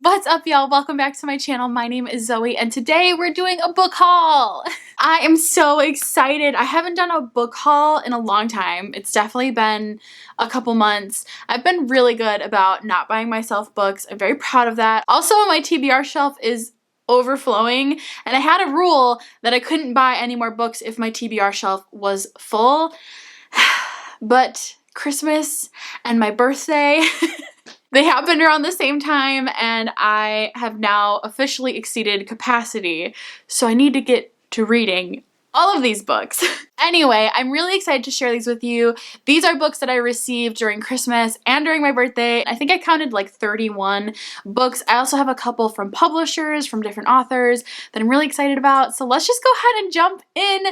What's up, y'all? Welcome back to my channel. My name is Zoe, and today we're doing a book haul. I am so excited. I haven't done a book haul in a long time. It's definitely been a couple months. I've been really good about not buying myself books. I'm very proud of that. Also, my TBR shelf is overflowing, and I had a rule that I couldn't buy any more books if my TBR shelf was full. But Christmas and my birthday they happened around the same time, and I have now officially exceeded capacity, so I need to get to reading all of these books. Anyway, I'm really excited to share these with you. These are books that I received during Christmas and during my birthday. I think I counted like 31 books. I also have a couple from publishers, from different authors that I'm really excited about. So let's just go ahead and jump in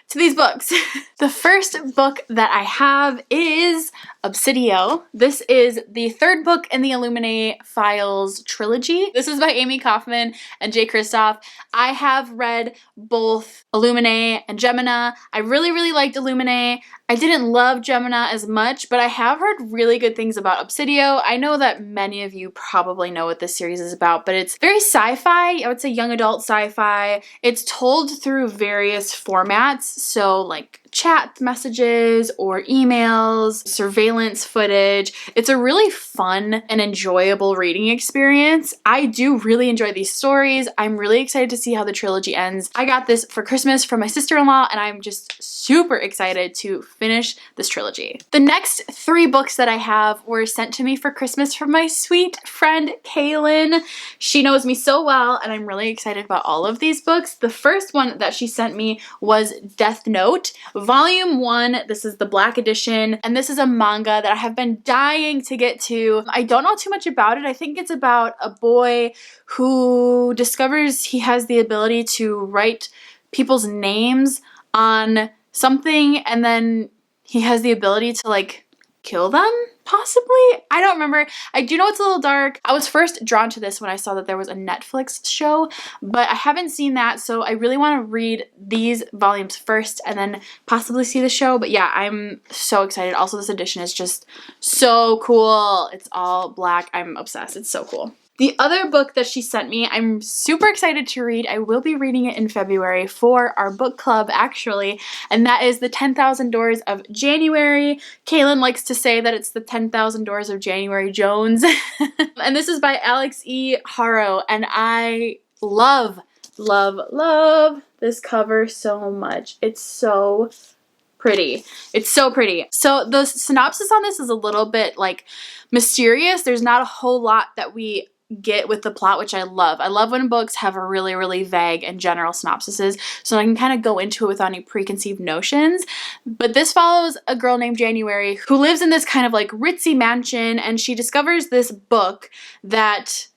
to these books. The first book that I have is Obsidian. This is the third book in the Illuminae Files trilogy. This is by Amy Kaufman and Jay Kristoff. I have read both Illuminae and Gemina. I really liked Illuminae. I didn't love Gemina as much, but I have heard really good things about Obsidian. I know that many of you probably know what this series is about, but it's very sci-fi. I would say young adult sci-fi. It's told through various formats, so like chat messages or emails, surveillance footage. It's a really fun and enjoyable reading experience. I do really enjoy these stories. I'm really excited to see how the trilogy ends. I got this for Christmas from my sister-in-law, and I'm just super excited to finish this trilogy. The next 3 books that I have were sent to me for Christmas from my sweet friend Kaylin. She knows me so well, and I'm really excited about all of these books. The first one that she sent me was Death Note, Volume 1. This is the Black edition, and this is a manga that I have been dying to get to. I don't know too much about it. I think it's about a boy who discovers he has the ability to write people's names on something, and then he has the ability to like kill them, possibly? I don't remember. I do know it's a little dark. I was first drawn to this when I saw that there was a Netflix show, but I haven't seen that, so I really want to read these volumes first and then possibly see the show. But yeah, I'm so excited. Also, this edition is just so cool. It's all black. I'm obsessed. It's so cool. The other book that she sent me, I'm super excited to read. I will be reading it in February for our book club, actually, and that is The 10,000 Doors of January. Kaylin likes to say that it's the 10,000 Doors of January Jones. And this is by Alex E. Haro, and I love this cover so much. It's so pretty. It's so pretty. So the synopsis on this is a little bit like mysterious. There's not a whole lot that we get with the plot, which I love. I love when books have a really vague and general synopsises, so I can kind of go into it without any preconceived notions. But this follows a girl named January who lives in this kind of like ritzy mansion, and she discovers this book that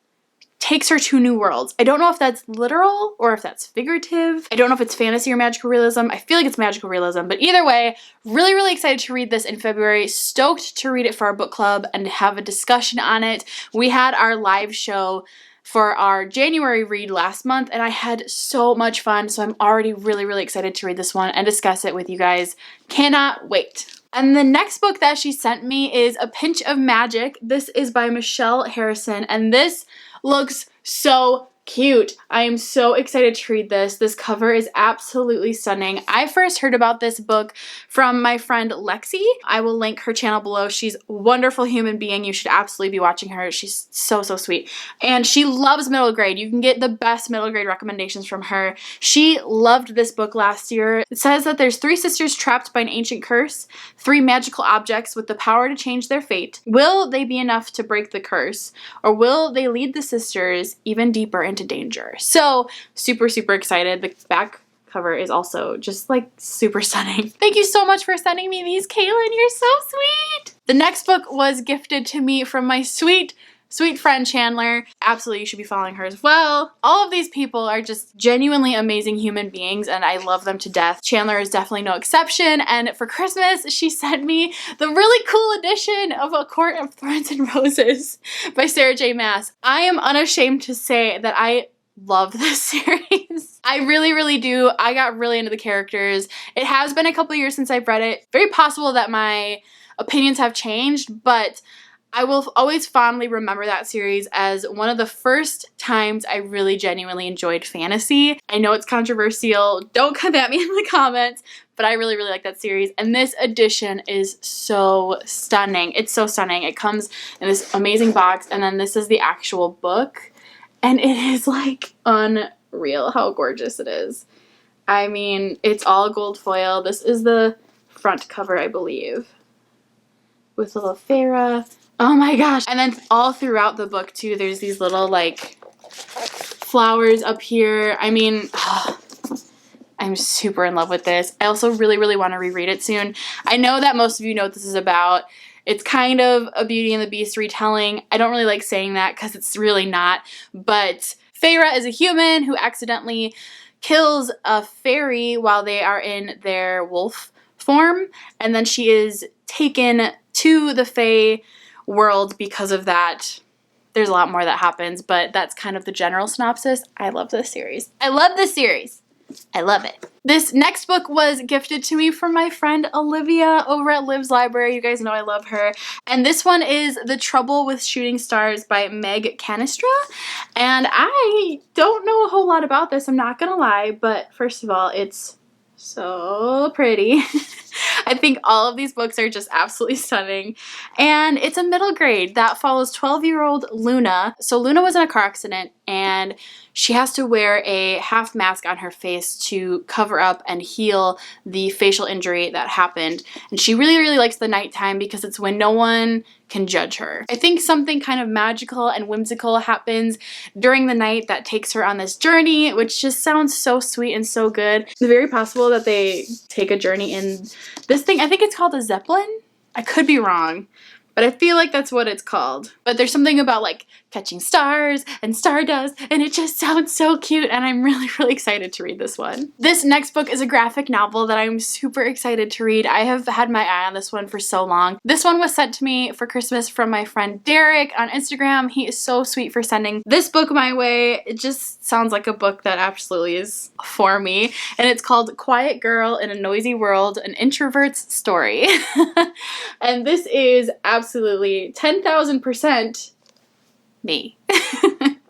takes her to new worlds. I don't know if that's literal or if that's figurative. I don't know if it's fantasy or magical realism. I feel like it's magical realism, but either way, really excited to read this in February. Stoked to read it for our book club and have a discussion on it. We had our live show for our January read last month, and I had so much fun, so I'm already really excited to read this one and discuss it with you guys. Cannot wait. And the next book that she sent me is A Pinch of Magic. This is by Michelle Harrison, and this looks so cute. I am so excited to read this. This cover is absolutely stunning. I first heard about this book from my friend Lexi. I will link her channel below. She's a wonderful human being. You should absolutely be watching her. She's so sweet. And she loves middle grade. You can get the best middle grade recommendations from her. She loved this book last year. It says that there's 3 sisters trapped by an ancient curse, 3 magical objects with the power to change their fate. Will they be enough to break the curse, or will they lead the sisters even deeper into danger? So super excited. The back cover is also just like super stunning. Thank you so much for sending me these, Kaylin. You're so sweet. The next book was gifted to me from my sweet friend Chandler. Absolutely, you should be following her as well. All of these people are just genuinely amazing human beings, and I love them to death. Chandler is definitely no exception, and for Christmas, she sent me the really cool edition of A Court of Thorns and Roses by Sarah J. Maas. I am unashamed to say that I love this series. I really do. I got really into the characters. It has been a couple years since I've read it. Very possible that my opinions have changed, but I will always fondly remember that series as one of the first times I really genuinely enjoyed fantasy. I know it's controversial. Don't come at me in the comments, but I really, really like that series. And this edition is so stunning. It's so stunning. It comes in this amazing box, and then this is the actual book. And it is like unreal how gorgeous it is. I mean, it's all gold foil. This is the front cover, I believe, with a little Farah. Oh my gosh. And then all throughout the book too, there's these little like flowers up here. I mean, I'm super in love with this. I also really, really want to reread it soon. I know that most of you know what this is about. It's kind of a Beauty and the Beast retelling. I don't really like saying that because it's really not. But Feyre is a human who accidentally kills a fairy while they are in their wolf form. And then she is taken to the Fae world because of that. There's a lot more that happens, but that's kind of the general synopsis. I love this series. I love this series. I love it. This next book was gifted to me from my friend Olivia over at Liv's Library. You guys know I love her. And this one is The Trouble with Shooting Stars by Meg Canistra. And I don't know a whole lot about this, I'm not gonna lie, but first of all, it's so pretty. I think all of these books are just absolutely stunning. And it's a middle grade that follows 12-year-old Luna. So Luna was in a car accident and she has to wear a half mask on her face to cover up and heal the facial injury that happened. And she really, really likes the nighttime because it's when no one can judge her. I think something kind of magical and whimsical happens during the night that takes her on this journey, which just sounds so sweet and so good. It's very possible that they take a journey in this thing. I think it's called a Zeppelin. I could be wrong, but I feel like that's what it's called. But there's something about like catching stars and stardust, and it just sounds so cute, and I'm really, really excited to read this one. This next book is a graphic novel that I'm super excited to read. I have had my eye on this one for so long. This one was sent to me for Christmas from my friend Derek on Instagram. He is so sweet for sending this book my way. It just sounds like a book that absolutely is for me, and it's called Quiet Girl in a Noisy World, an Introvert's Story. And this is absolutely 10,000% me.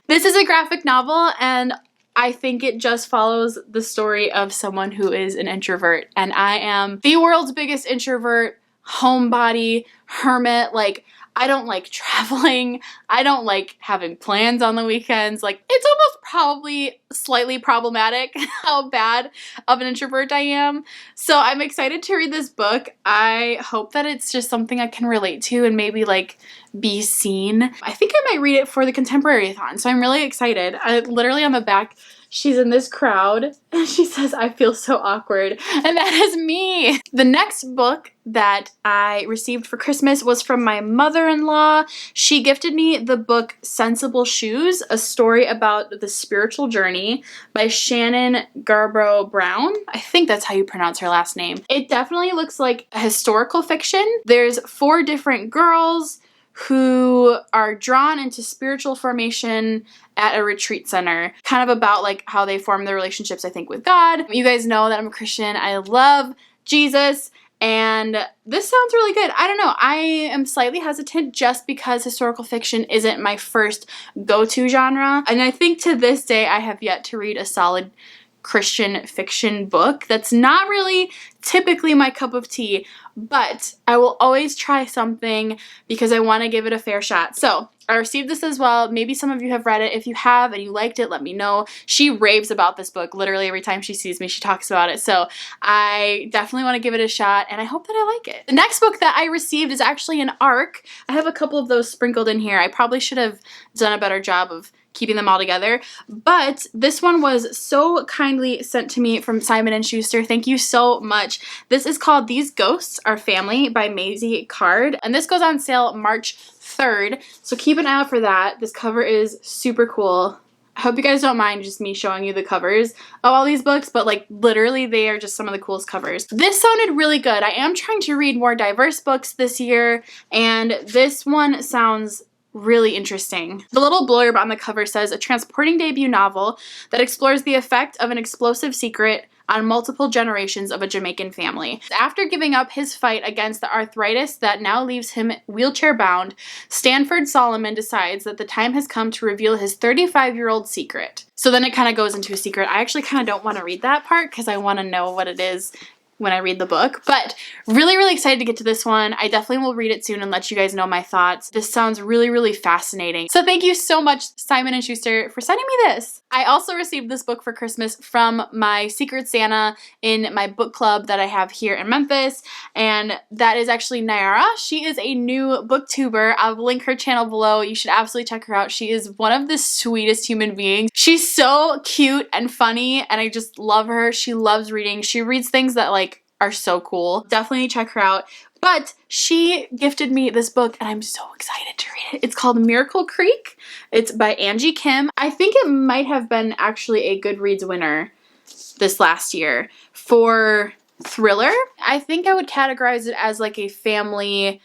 This is a graphic novel, and I think it just follows the story of someone who is an introvert, and I am the world's biggest introvert, homebody, hermit. Like, I don't like traveling. I don't like having plans on the weekends. Like, it's almost probably slightly problematic how bad of an introvert I am. So I'm excited to read this book. I hope that it's just something I can relate to and maybe like be seen. I think I might read it for the Contemporary-a-thon, so I'm really excited. Literally on the back, she's in this crowd and she says, "I feel so awkward," and that is me. The next book that I received for Christmas was from my mother-in-law. She gifted me the book Sensible Shoes, a story about the spiritual journey by Shannon Garbrough Brown. I think that's how you pronounce her last name. It definitely looks like a historical fiction. There's 4 different girls who are drawn into spiritual formation at a retreat center, kind of about like how they form their relationships, I think, with God. You guys know that I'm a Christian. I love Jesus, and this sounds really good. I don't know. I am slightly hesitant just because historical fiction isn't my first go-to genre, and I think to this day I have yet to read a solid Christian fiction book. That's not really typically my cup of tea, but I will always try something because I want to give it a fair shot. So I received this as well. Maybe some of you have read it. If you have and you liked it, let me know. She raves about this book. Literally every time she sees me, she talks about it. So I definitely want to give it a shot, and I hope that I like it. The next book that I received is actually an ARC. I have a couple of those sprinkled in here. I probably should have done a better job of keeping them all together, but this one was so kindly sent to me from Simon & Schuster. Thank you so much. This is called These Ghosts Are Family by Maisie Card, and this goes on sale March 3rd, so keep an eye out for that. This cover is super cool. I hope you guys don't mind just me showing you the covers of all these books, but like literally they are just some of the coolest covers. This sounded really good. I am trying to read more diverse books this year, and this one sounds really interesting. The little blurb on the cover says, "A transporting debut novel that explores the effect of an explosive secret on multiple generations of a Jamaican family. After giving up his fight against the arthritis that now leaves him wheelchair-bound, Stanford Solomon decides that the time has come to reveal his 35-year-old secret. So then it kind of goes into a secret. I actually kind of don't want to read that part because I want to know what it is when I read the book, but really, really excited to get to this one. I definitely will read it soon and let you guys know my thoughts. This sounds really, really fascinating. So thank you so much, Simon & Schuster, for sending me this. I also received this book for Christmas from my Secret Santa in my book club that I have here in Memphis, and that is actually Nyara. She is a new booktuber. I'll link her channel below. You should absolutely check her out. She is one of the sweetest human beings. She's so cute and funny, and I just love her. She loves reading. She reads things that are so cool. Definitely check her out. But she gifted me this book and I'm so excited to read it. It's called Miracle Creek. It's by Angie Kim. I think it might have been actually a Goodreads winner this last year for thriller. I think I would categorize it as like a family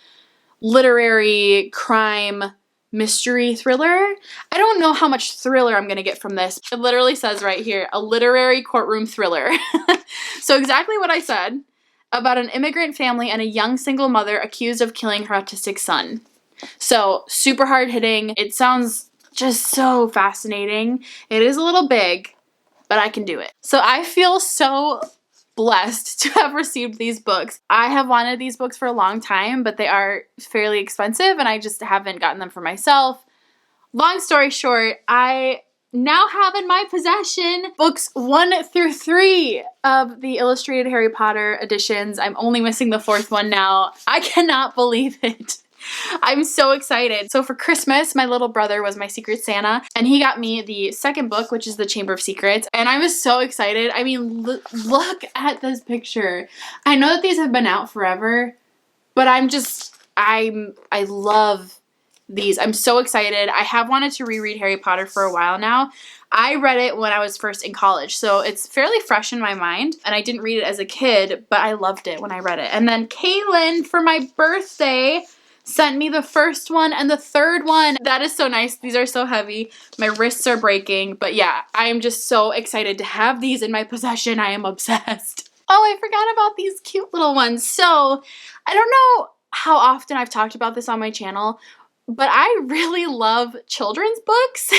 literary crime mystery thriller. I don't know how much thriller I'm gonna get from this. It literally says right here, a literary courtroom thriller. So exactly what I said about an immigrant family and a young single mother accused of killing her autistic son. So super hard hitting. It sounds just so fascinating. It is a little big, but I can do it. So I feel so blessed to have received these books. I have wanted these books for a long time, but they are fairly expensive and I just haven't gotten them for myself. Long story short, I now have in my possession books 1 through 3 of the illustrated Harry Potter editions. I'm only missing the 4th one now. I cannot believe it. I'm so excited. So for Christmas, my little brother was my Secret Santa, and he got me the 2nd book, which is The Chamber of Secrets, and I was so excited. I mean, look at this picture. I know that these have been out forever, but I love these. I'm so excited. I have wanted to reread Harry Potter for a while now. I read it when I was first in college, so it's fairly fresh in my mind, and I didn't read it as a kid, but I loved it when I read it. And then Kaylin, for my birthday, sent me the 1st one and the 3rd one. That is so nice. These are so heavy. My wrists are breaking, but yeah, I am just so excited to have these in my possession. I am obsessed. Oh, I forgot about these cute little ones. So I don't know how often I've talked about this on my channel, but I really love children's books.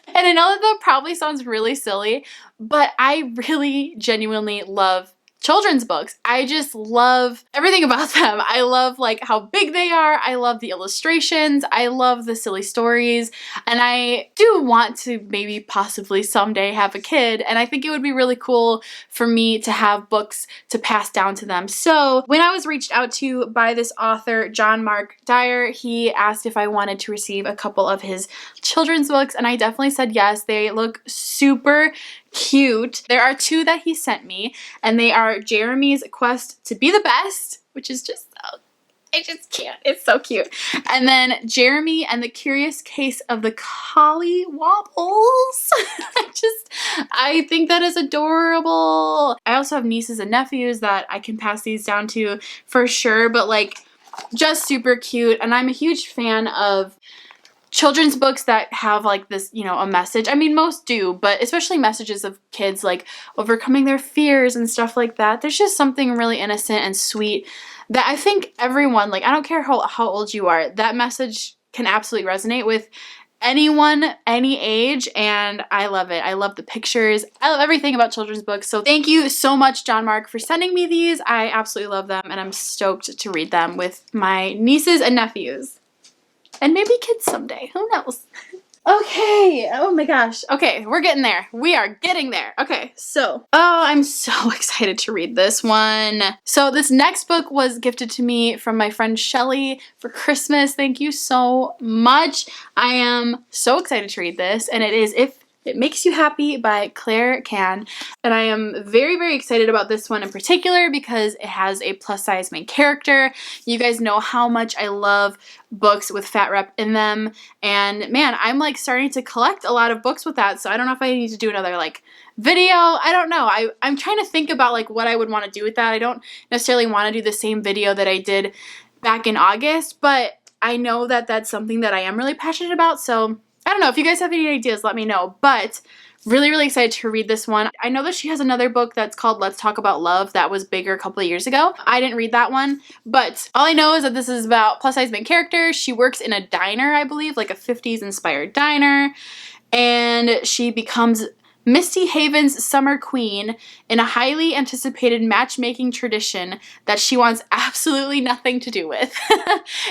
And I know that probably sounds really silly, but I really genuinely love children's books. I just love everything about them. I love like how big they are. I love the illustrations. I love the silly stories. And I do want to maybe possibly someday have a kid. And I think it would be really cool for me to have books to pass down to them. So when I was reached out to by this author, John Mark Dyer, he asked if I wanted to receive a couple of his children's books. And I definitely said yes. They look super cute. There are 2 that he sent me, and they are Jeremy's Quest to Be the Best, which is just so, I just can't. It's so cute. And then Jeremy and the Curious Case of the Collie Wobbles. I think that is adorable. I also have nieces and nephews that I can pass these down to for sure, but like just super cute. And I'm a huge fan of children's books that have like this, you know, a message. I mean, most do, but especially messages of kids like overcoming their fears and stuff like that. There's just something really innocent and sweet that I think everyone, like, I don't care how old you are, that message can absolutely resonate with anyone, any age, and I love it. I love the pictures. I love everything about children's books. So thank you so much, John Mark, for sending me these. I absolutely love them, and I'm stoked to read them with my nieces and nephews. And maybe kids someday. Who knows? Okay. Oh my gosh. Okay, we're getting there. We are getting there. Okay, so. Oh, I'm so excited to read this one. So this next book was gifted to me from my friend Shelly for Christmas. Thank you so much. I am so excited to read this. And it is If It Makes You Happy by Claire Can. And I am very, very excited about this one in particular because it has a plus size main character. You guys know how much I love books with fat rep in them. And man, I'm like starting to collect a lot of books with that. So I don't know if I need to do another like video. I don't know. I'm trying to think about like what I would want to do with that. I don't necessarily want to do the same video that I did back in August, but I know that that's something that I am really passionate about. So I don't know, if you guys have any ideas, let me know, but really, really excited to read this one. I know that she has another book that's called Let's Talk About Love that was bigger a couple of years ago. I didn't read that one, but all I know is that this is about plus-size main character. She works in a diner, I believe, like a 50s inspired diner, and she becomes Misty Haven's summer queen in a highly anticipated matchmaking tradition that she wants absolutely nothing to do with.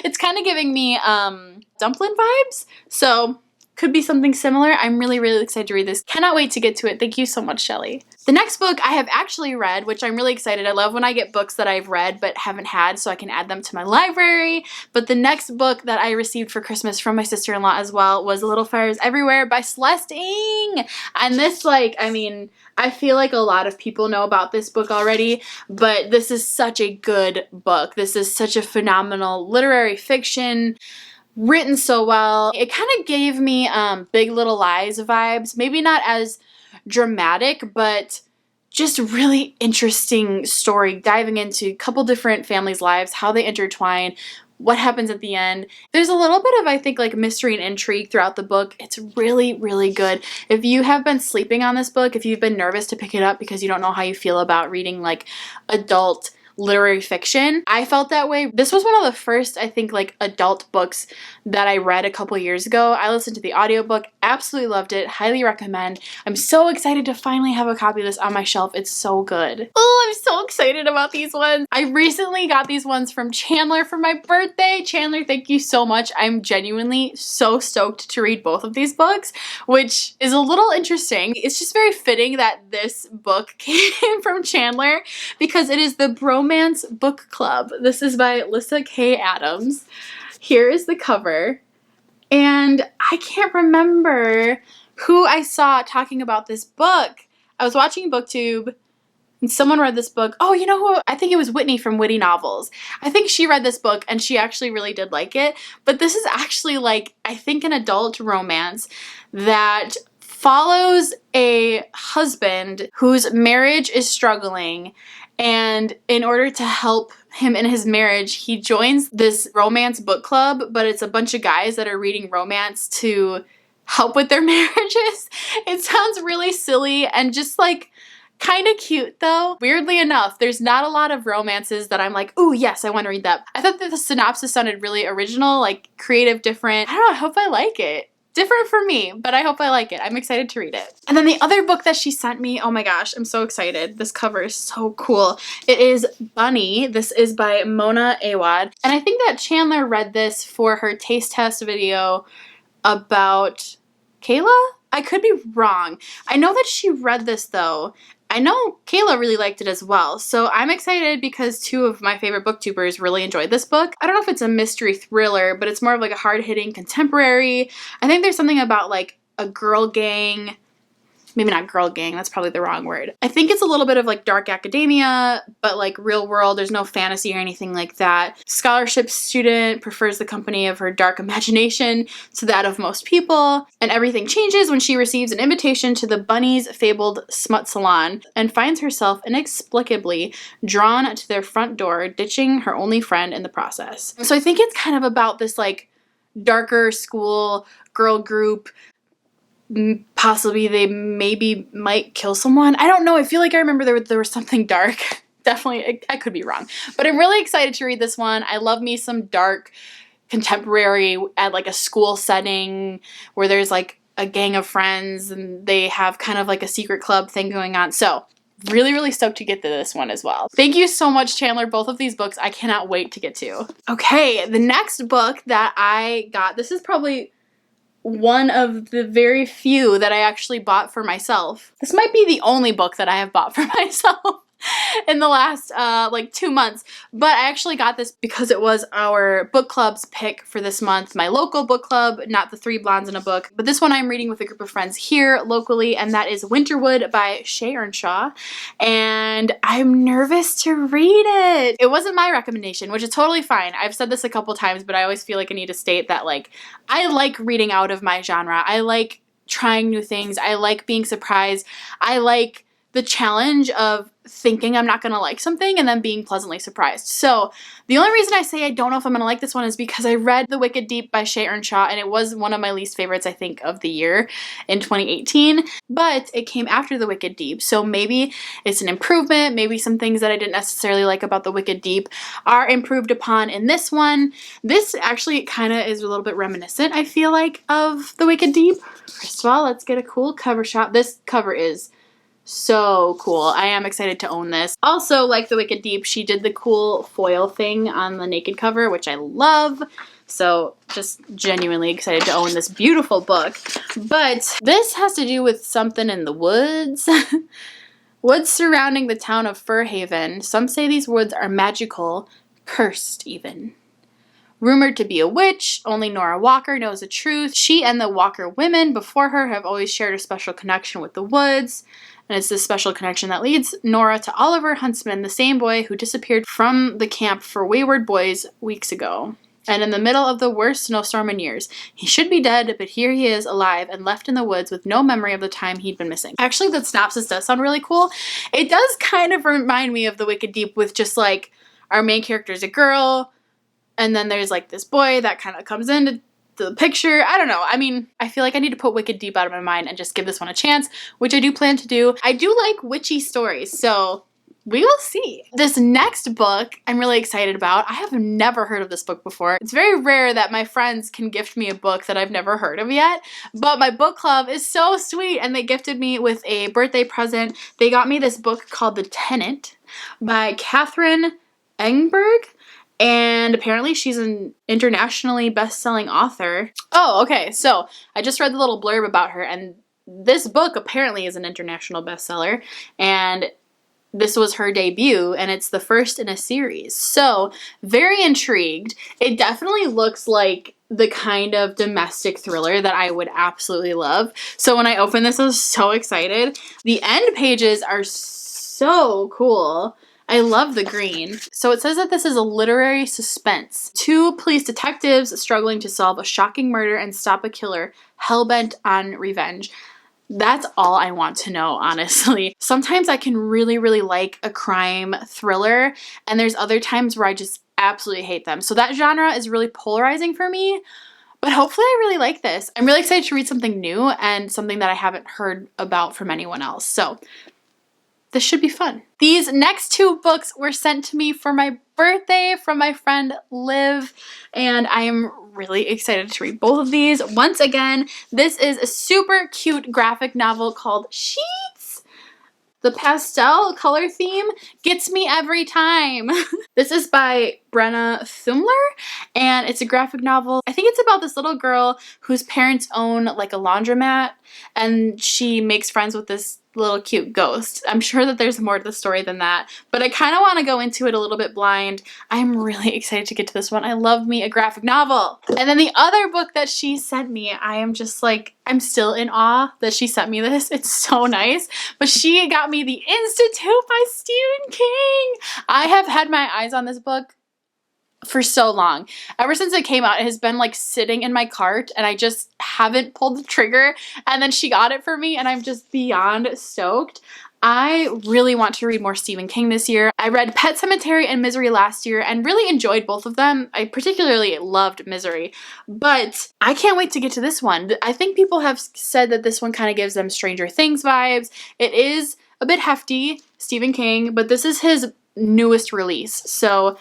It's kind of giving me dumpling vibes, so could be something similar. I'm really, really excited to read this. Cannot wait to get to it. Thank you so much, Shelly. The next book I have actually read, which I'm really excited. I love when I get books that I've read but haven't had so I can add them to my library. But the next book that I received for Christmas from my sister-in-law as well was Little Fires Everywhere by Celeste Ng. And this, like, I mean, I feel like a lot of people know about this book already, but this is such a good book. This is such a phenomenal literary fiction. Written so well. It kind of gave me Big Little Lies vibes. Maybe not as dramatic, but just really interesting story, diving into a couple different families' lives, how they intertwine, what happens at the end. There's a little bit of, I think, like mystery and intrigue throughout the book. It's really, really good. If you have been sleeping on this book, if you've been nervous to pick it up because you don't know how you feel about reading like adult literary fiction, I felt that way. This was one of the first, I think, like adult books that I read a couple years ago. I listened to the audiobook, absolutely loved it, highly recommend. I'm so excited to finally have a copy of this on my shelf. It's so good. Oh, I'm so excited about these ones. I recently got these ones from Chandler for my birthday. Chandler, thank you so much. I'm genuinely so stoked to read both of these books, which is a little interesting. It's just very fitting that this book came from Chandler because it is the Bromance book club. This is by Lissa K. Adams. Here is the cover, and I can't remember who I saw talking about this book. I was watching BookTube and someone read this book. Oh, you know who? I think it was Whitney from Witty Novels. I think she read this book and she actually really did like it. But this is actually like, I think, an adult romance that follows a husband whose marriage is struggling, and in order to help him in his marriage, he joins this romance book club, but it's a bunch of guys that are reading romance to help with their marriages. It sounds really silly and just like kind of cute though. Weirdly enough, there's not a lot of romances that I'm like, ooh, yes, I want to read that. I thought that the synopsis sounded really original, like creative, different. I don't know, I hope I like it. Different for me, but I hope I like it. I'm excited to read it. And then the other book that she sent me, oh my gosh, I'm so excited. This cover is so cool. It is Bunny. This is by Mona Awad. And I think that Chandler read this for her taste test video about Kayla? I could be wrong. I know that she read this though. I know Kayla really liked it as well, so I'm excited because two of my favorite booktubers really enjoyed this book. I don't know if it's a mystery thriller, but it's more of like a hard-hitting contemporary. I think there's something about like a girl gang. Maybe not girl gang, that's probably the wrong word. I think it's a little bit of like dark academia, but like real world. There's no fantasy or anything like that. Scholarship student prefers the company of her dark imagination to that of most people, and everything changes when she receives an invitation to the Bunny's fabled smut salon and finds herself inexplicably drawn to their front door, ditching her only friend in the process. So I think it's kind of about this like darker school girl group. Possibly they maybe might kill someone. I don't know. I feel like I remember there was something dark. Definitely, I could be wrong. But I'm really excited to read this one. I love me some dark contemporary at like a school setting where there's like a gang of friends and they have kind of like a secret club thing going on. So really, really stoked to get to this one as well. Thank you so much, Chandler. Both of these books I cannot wait to get to. Okay, the next book that I got, this is probably one of the very few that I actually bought for myself. This might be the only book that I have bought for myself in the last like 2 months, but I actually got this because it was our book club's pick for this month. My local book club, not the Three Blondes in a Book, but this one I'm reading with a group of friends here locally, and that is Winterwood by Shay Earnshaw, and I'm nervous to read it. It wasn't my recommendation, which is totally fine. I've said this a couple times, but I always feel like I need to state that like I like reading out of my genre. I like trying new things. I like being surprised. I like the challenge of thinking I'm not gonna like something and then being pleasantly surprised. So the only reason I say I don't know if I'm gonna like this one is because I read The Wicked Deep by Shea Earnshaw, and it was one of my least favorites, I think, of the year in 2018. But it came after The Wicked Deep, so maybe it's an improvement. Maybe some things that I didn't necessarily like about The Wicked Deep are improved upon in this one. This actually kind of is a little bit reminiscent, I feel like, of The Wicked Deep. First of all, let's get a cool cover shot. This cover is so cool. I am excited to own this. Also, like The Wicked Deep, she did the cool foil thing on the naked cover, which I love. So just genuinely excited to own this beautiful book. But this has to do with something in the woods. Woods surrounding the town of Fir Haven. Some say these woods are magical, cursed even. Rumored to be a witch, only Nora Walker knows the truth. She and the Walker women before her have always shared a special connection with the woods. And it's this special connection that leads Nora to Oliver Huntsman, the same boy who disappeared from the camp for wayward boys weeks ago. And in the middle of the worst snowstorm in years. He should be dead, but here he is, alive and left in the woods with no memory of the time he'd been missing. Actually, the synopsis does sound really cool. It does kind of remind me of The Wicked Deep with just like our main character is a girl, and then there's like this boy that kind of comes into the picture. I don't know. I mean, I feel like I need to put Wicked Deep out of my mind and just give this one a chance, which I do plan to do. I do like witchy stories, so we will see. This next book I'm really excited about. I have never heard of this book before. It's very rare that my friends can gift me a book that I've never heard of yet, but my book club is so sweet and they gifted me with a birthday present. They got me this book called The Tennant by Catherine Engberg. And apparently she's an internationally best-selling author. Oh, okay, so I just read the little blurb about her, and this book apparently is an international bestseller, and this was her debut, and it's the first in a series. So, very intrigued. It definitely looks like the kind of domestic thriller that I would absolutely love. So when I opened this, I was so excited. The end pages are so cool. I love the green. So it says that this is a literary suspense. Two police detectives struggling to solve a shocking murder and stop a killer hell-bent on revenge. That's all I want to know, honestly. Sometimes I can really, really like a crime thriller, and there's other times where I just absolutely hate them. So that genre is really polarizing for me, but hopefully I really like this. I'm really excited to read something new and something that I haven't heard about from anyone else. So this should be fun. These next two books were sent to me for my birthday from my friend Liv, and I am really excited to read both of these. Once again, this is a super cute graphic novel called Sheets. The pastel color theme gets me every time. This is by Brenna Thumler, and it's a graphic novel. I think it's about this little girl whose parents own like a laundromat, and she makes friends with this little cute ghost. I'm sure that there's more to the story than that, but I kind of want to go into it a little bit blind. I'm really excited to get to this one. I love me a graphic novel. And then the other book that she sent me, I am just like, I'm still in awe that she sent me this. It's so nice. But she got me The Institute by Stephen King. I have had my eyes on this book for so long. Ever since it came out, it has been like sitting in my cart and I just haven't pulled the trigger, and then she got it for me and I'm just beyond stoked. I really want to read more Stephen King this year. I read Pet Sematary and Misery last year and really enjoyed both of them. I particularly loved Misery, but I can't wait to get to this one. I think people have said that this one kind of gives them Stranger Things vibes. It is a bit hefty, Stephen King, but this is his newest release, so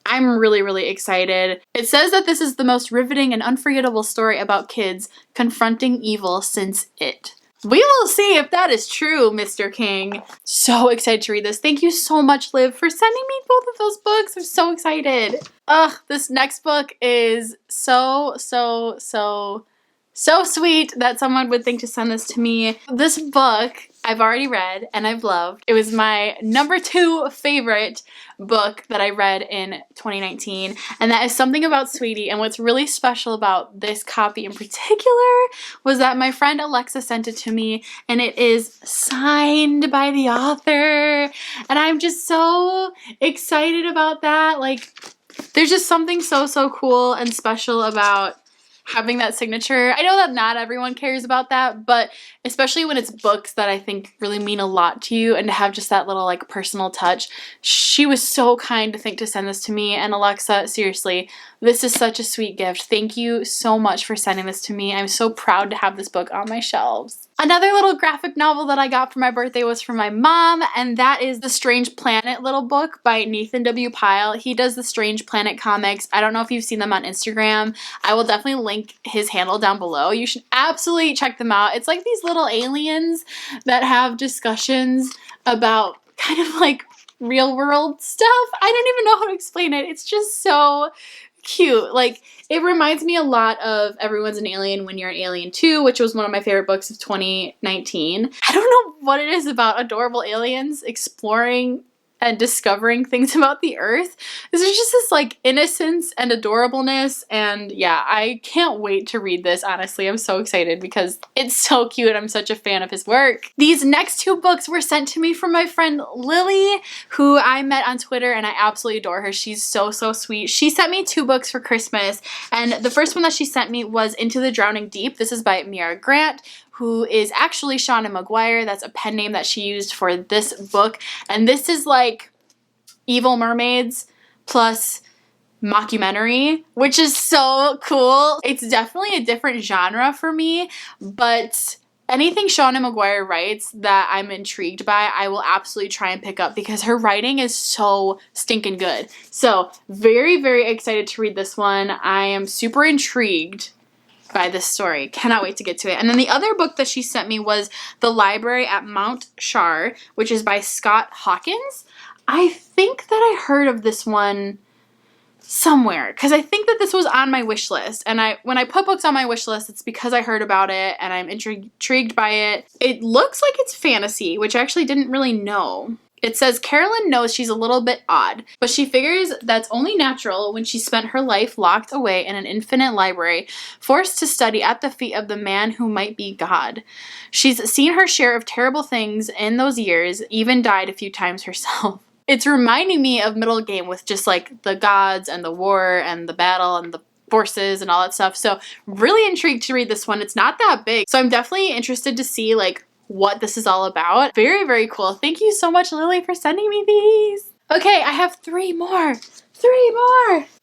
I'm really, really excited. It says that this is the most riveting and unforgettable story about kids confronting evil since It. We will see if that is true, Mr. King. So excited to read this. Thank you so much, Liv, for sending me both of those books. I'm so excited. Ugh, this next book is so sweet that someone would think to send this to me. This book I've already read and I've loved. It was my number 2 favorite book that I read in 2019, and that is Something About Sweetie. And what's really special about this copy in particular was that my friend Alexa sent it to me, and it is signed by the author, and I'm just so excited about that. Like, there's just something so cool and special about having that signature. I know that not everyone cares about that, but especially when it's books that I think really mean a lot to you, and to have just that little like personal touch. She was so kind to think to send this to me, and Alexa, seriously, this is such a sweet gift. Thank you so much for sending this to me. I'm so proud to have this book on my shelves. Another little graphic novel that I got for my birthday was from my mom, and that is The Strange Planet little book by Nathan W. Pyle. He does the Strange Planet comics. I don't know if you've seen them on Instagram. I will definitely link his handle down below. You should absolutely check them out. It's like these little aliens that have discussions about kind of like real world stuff. I don't even know how to explain it. It's just so cute. Like, it reminds me a lot of Everyone's an Alien When You're an Alien Too, which was one of my favorite books of 2019. I don't know what it is about adorable aliens exploring and discovering things about the earth. There's just this like innocence and adorableness, and yeah, I can't wait to read this. Honestly, I'm so excited because it's so cute. I'm such a fan of his work. These next two books were sent to me from my friend Lily, who I met on Twitter, and I absolutely adore her. She's so sweet. She sent me two books for Christmas, and the first one that she sent me was Into the Drowning Deep. This is by Miara Grant, who is actually Shauna Maguire. That's a pen name that she used for this book. And this is like Evil Mermaids plus mockumentary, which is so cool. It's definitely a different genre for me, but anything Shauna Maguire writes that I'm intrigued by, I will absolutely try and pick up because her writing is so stinking good. So very excited to read this one. I am super intrigued by this story. Cannot wait to get to it. And then the other book that she sent me was The Library at Mount Char, which is by Scott Hawkins. I think that I heard of this one somewhere because I think that this was on my wish list. And when I put books on my wish list, it's because I heard about it and I'm intrigued by it. It looks like it's fantasy, which I actually didn't really know. It says Carolyn knows she's a little bit odd, but she figures that's only natural when she spent her life locked away in an infinite library, forced to study at the feet of the man who might be God. She's seen her share of terrible things in those years, even died a few times herself. It's reminding me of Middle Game with just like the gods and the war and the battle and the forces and all that stuff. So really intrigued to read this one. It's not that big, so I'm definitely interested to see like what this is all about. Very cool. Thank you so much, Lily, for sending me these. Okay, I have three more.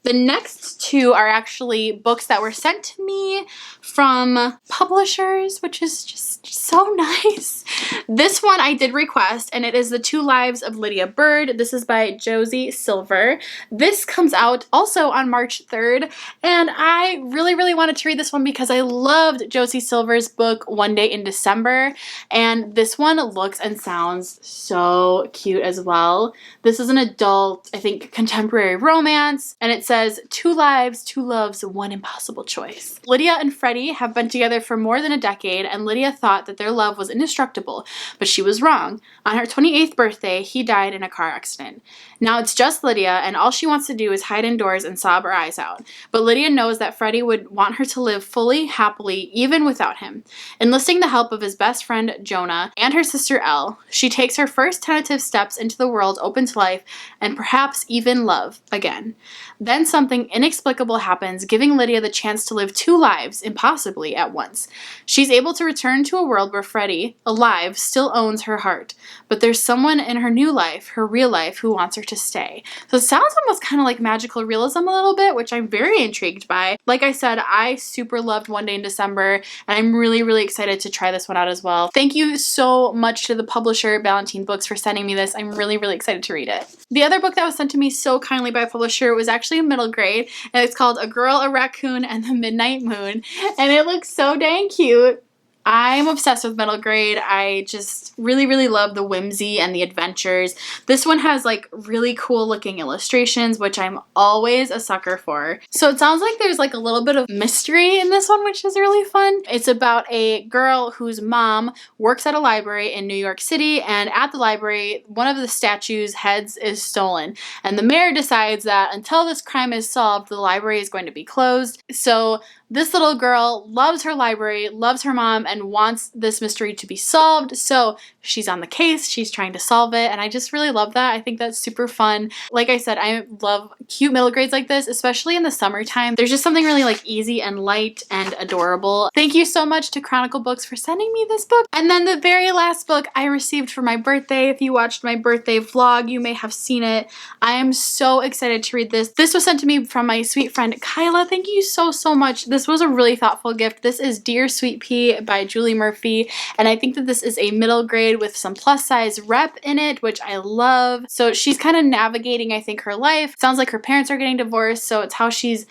The next two are actually books that were sent to me from publishers, which is just so nice. This one I did request, and it is The Two Lives of Lydia Bird. This is by Josie Silver. This comes out also on March 3rd, and I really wanted to read this one because I loved Josie Silver's book One Day in December, and this one looks and sounds so cute as well. This is an adult, I think, contemporary romance, and it says, 2 lives, 2 loves, 1 impossible choice. Lydia and Freddie have been together for more than a decade, and Lydia thought that their love was indestructible, but she was wrong. On her 28th birthday, he died in a car accident. Now it's just Lydia, and all she wants to do is hide indoors and sob her eyes out. But Lydia knows that Freddie would want her to live fully, happily, even without him. Enlisting the help of his best friend, Jonah, and her sister, Elle, she takes her first tentative steps into the world open to life, and perhaps even love again. Then something inexplicable happens, giving Lydia the chance to live 2 lives, impossibly, at once. She's able to return to a world where Freddie, alive, still owns her heart. But there's someone in her new life, her real life, who wants her to stay. So it sounds almost kind of like magical realism a little bit, which I'm very intrigued by. Like I said, I super loved One Day in December, and I'm really excited to try this one out as well. Thank you so much to the publisher, Ballantine Books, for sending me this. I'm really excited to read it. The other book that was sent to me so kindly by a publisher was actually a middle grade, and it's called A Girl, a Raccoon, and the Midnight Moon, and it looks so dang cute. I'm obsessed with middle grade. I just really love the whimsy and the adventures. This one has like really cool looking illustrations, which I'm always a sucker for. So it sounds like there's like a little bit of mystery in this one, which is really fun. It's about a girl whose mom works at a library in New York City, and at the library, one of the statue's heads is stolen. And the mayor decides that until this crime is solved, the library is going to be closed. So This little girl loves her library, loves her mom, and wants this mystery to be solved. So she's on the case, she's trying to solve it, and I just really love that. I think that's super fun. Like I said, I love cute middle grades like this, especially in the summertime. There's just something really like easy and light and adorable. Thank you so much to Chronicle Books for sending me this book. And then the very last book I received for my birthday. If you watched my birthday vlog, you may have seen it. I am so excited to read this. This was sent to me from my sweet friend Kyla. Thank you so much. This was a really thoughtful gift. This is Dear Sweet Pea by Julie Murphy, and I think that this is a middle grade with some plus size rep in it, which I love. So she's kind of navigating, I think, her life. Sounds like her parents are getting divorced, so it's how she's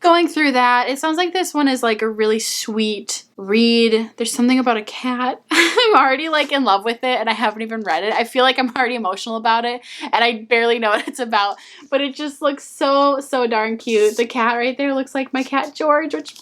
going through that. It sounds like this one is like a really sweet read. There's something about a cat. I'm already like in love with it and I haven't even read it. I feel like I'm already emotional about it and I barely know what it's about, but it just looks so darn cute. The cat right there looks like my cat George, which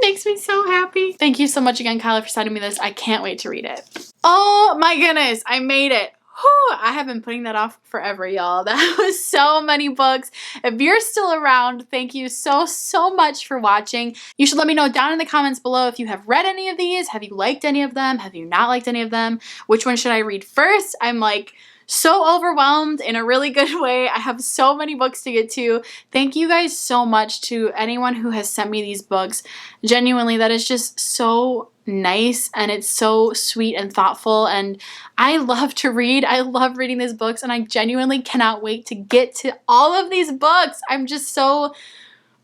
makes me so happy. Thank you so much again, Kyla, for sending me this. I can't wait to read it. Oh my goodness, I made it. Whew, I have been putting that off forever, y'all. That was so many books. If you're still around, thank you so much for watching. You should let me know down in the comments below if you have read any of these. Have you liked any of them? Have you not liked any of them? Which one should I read first? I'm like so overwhelmed in a really good way. I have so many books to get to. Thank you guys so much to anyone who has sent me these books. Genuinely, that is just so nice and it's so sweet and thoughtful, and I love to read. I love reading these books and I genuinely cannot wait to get to all of these books. I'm just so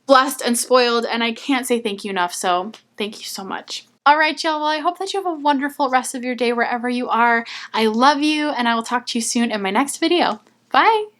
blessed and spoiled and I can't say thank you enough, so thank you so much. Alright y'all, well I hope that you have a wonderful rest of your day wherever you are. I love you and I will talk to you soon in my next video. Bye!